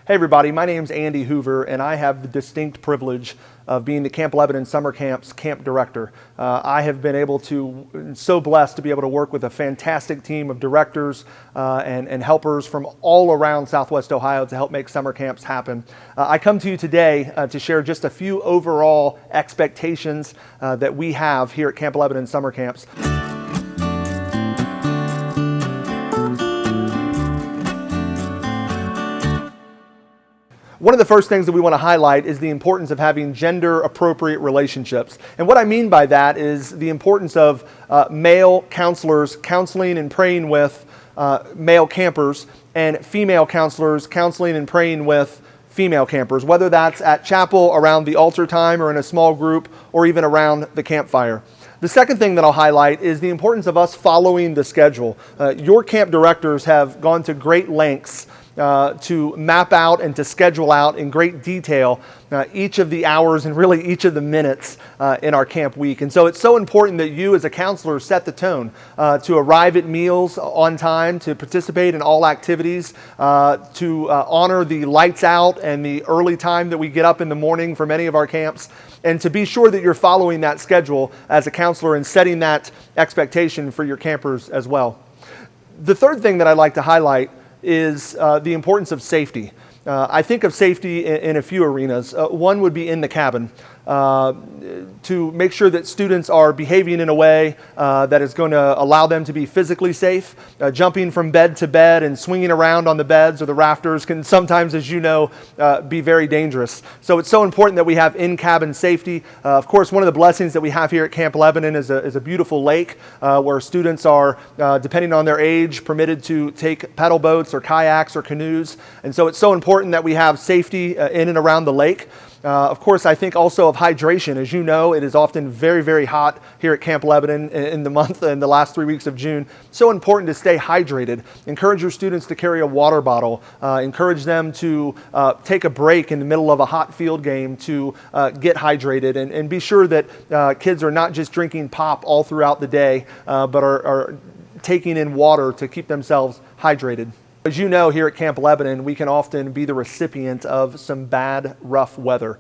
Hey everybody, my name's Andy Hoover and I have the distinct privilege of being the Camp Lebanon Summer Camp's camp director. I have been so blessed to be able to work with a fantastic team of directors and helpers from all around Southwest Ohio to help make summer camps happen. I come to you today to share just a few overall expectations that we have here at Camp Lebanon Summer Camps. One of the first things that we want to highlight is the importance of having gender-appropriate relationships. And what I mean by that is the importance of male counselors counseling and praying with male campers, and female counselors counseling and praying with female campers, whether that's at chapel around the altar time or in a small group or even around the campfire. The second thing that I'll highlight is the importance of us following the schedule. Your camp directors have gone to great lengths to map out and to schedule out in great detail each of the hours and really each of the minutes in our camp week. And so it's so important that you as a counselor set the tone to arrive at meals on time, to participate in all activities, to honor the lights out and the early time that we get up in the morning for many of our camps, and to be sure that you're following that schedule as a counselor and setting that expectation for your campers as well. The third thing that I'd like to highlight is the importance of safety. I think of safety in a few arenas. One would be in the cabin, to make sure that students are behaving in a way that is going to allow them to be physically safe. Jumping from bed to bed and swinging around on the beds or the rafters can sometimes, as you know, be very dangerous. So it's so important that we have in-cabin safety. Of course, one of the blessings that we have here at Camp Lebanon is a beautiful lake where students are, depending on their age, permitted to take paddle boats or kayaks or canoes. And so it's so important that we have safety in and around the lake. Of course, I think also of hydration. As you know, it is often very, very hot here at Camp Lebanon in the last 3 weeks of June. So important to stay hydrated. Encourage your students to carry a water bottle. Encourage them to take a break in the middle of a hot field game to get hydrated, and be sure that kids are not just drinking pop all throughout the day, but are taking in water to keep themselves hydrated. As you know, here at Camp Lebanon, we can often be the recipient of some bad, rough weather.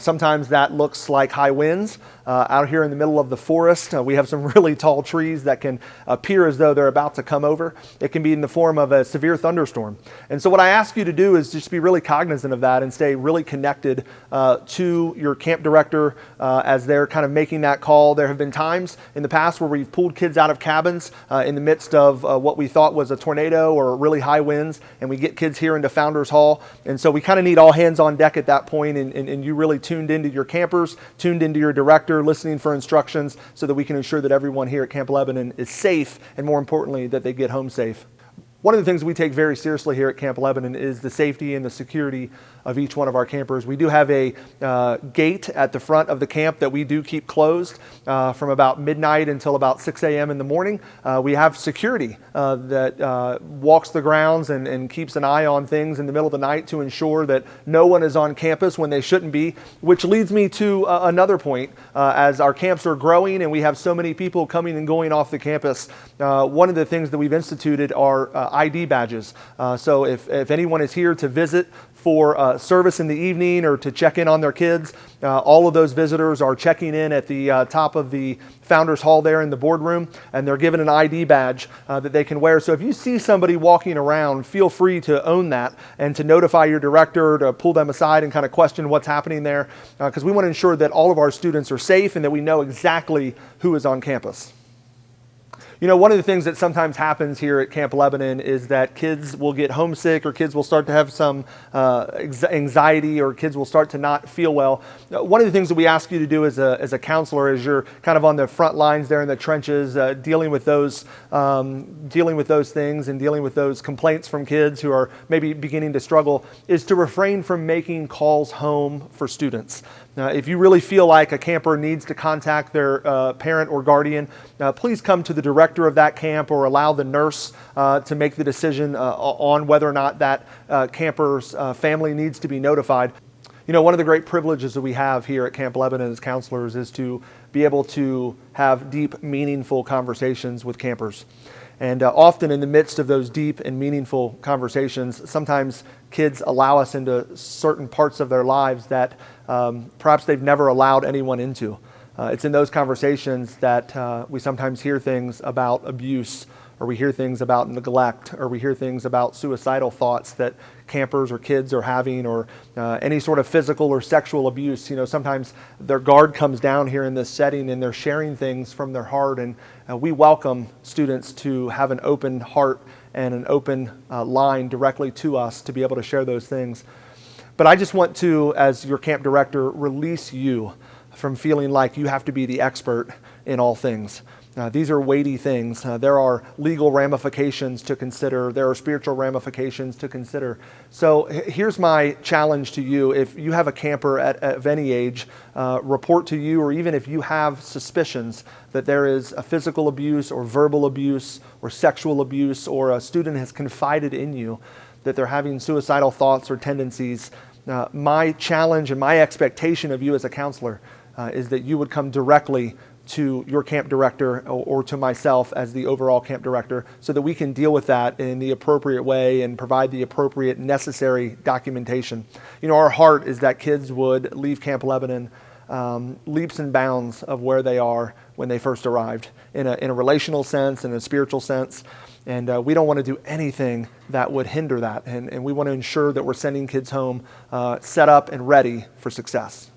Sometimes that looks like high winds. Out here in the middle of the forest, we have some really tall trees that can appear as though they're about to come over. It can be in the form of a severe thunderstorm. And so what I ask you to do is just be really cognizant of that and stay really connected to your camp director as they're kind of making that call. There have been times in the past where we've pulled kids out of cabins in the midst of what we thought was a tornado or really high winds, and we get kids here into Founders Hall. And so we kind of need all hands on deck at that point, and you really tuned into your campers, tuned into your director, listening for instructions so that we can ensure that everyone here at Camp Lebanon is safe, and more importantly, that they get home safe. One of the things we take very seriously here at Camp Lebanon is the safety and the security of each one of our campers. We do have a gate at the front of the camp that we do keep closed from about midnight until about 6 a.m. in the morning. We have security that walks the grounds and keeps an eye on things in the middle of the night to ensure that no one is on campus when they shouldn't be, which leads me to another point. As our camps are growing and we have so many people coming and going off the campus, one of the things that we've instituted are ID badges. So if anyone is here to visit for service in the evening or to check in on their kids, all of those visitors are checking in at the top of the Founders Hall there in the boardroom, and they're given an ID badge that they can wear. So if you see somebody walking around, feel free to own that and to notify your director, to pull them aside and kind of question what's happening there, because we want to ensure that all of our students are safe and that we know exactly who is on campus. You know, one of the things that sometimes happens here at Camp Lebanon is that kids will get homesick, or kids will start to have some anxiety, or kids will start to not feel well. One of the things that we ask you to do as a counselor, as you're kind of on the front lines there in the trenches, dealing with those things and dealing with those complaints from kids who are maybe beginning to struggle, is to refrain from making calls home for students. If you really feel like a camper needs to contact their parent or guardian, please come to the director of that camp or allow the nurse to make the decision on whether or not that camper's family needs to be notified. You know, one of the great privileges that we have here at Camp Lebanon as counselors is to be able to have deep, meaningful conversations with campers. And often in the midst of those deep and meaningful conversations, sometimes kids allow us into certain parts of their lives that perhaps they've never allowed anyone into. It's in those conversations that we sometimes hear things about abuse, or we hear things about neglect, or we hear things about suicidal thoughts that campers or kids are having, or any sort of physical or sexual abuse. Sometimes their guard comes down here in this setting and they're sharing things from their heart, and we welcome students to have an open heart and an open line directly to us to be able to share those things. But I just want to, as your camp director, release you from feeling like you have to be the expert in all things. These are weighty things. There are legal ramifications to consider. There are spiritual ramifications to consider. So here's my challenge to you. If you have a camper of any age, report to you, or even if you have suspicions that there is a physical abuse or verbal abuse or sexual abuse, or a student has confided in you that they're having suicidal thoughts or tendencies, my challenge and my expectation of you as a counselor is that you would come directly to your camp director or to myself as the overall camp director, so that we can deal with that in the appropriate way and provide the appropriate necessary documentation. Our heart is that kids would leave Camp Lebanon leaps and bounds of where they are when they first arrived, in a relational sense, in a spiritual sense. And we don't want to do anything that would hinder that. And we want to ensure that we're sending kids home set up and ready for success.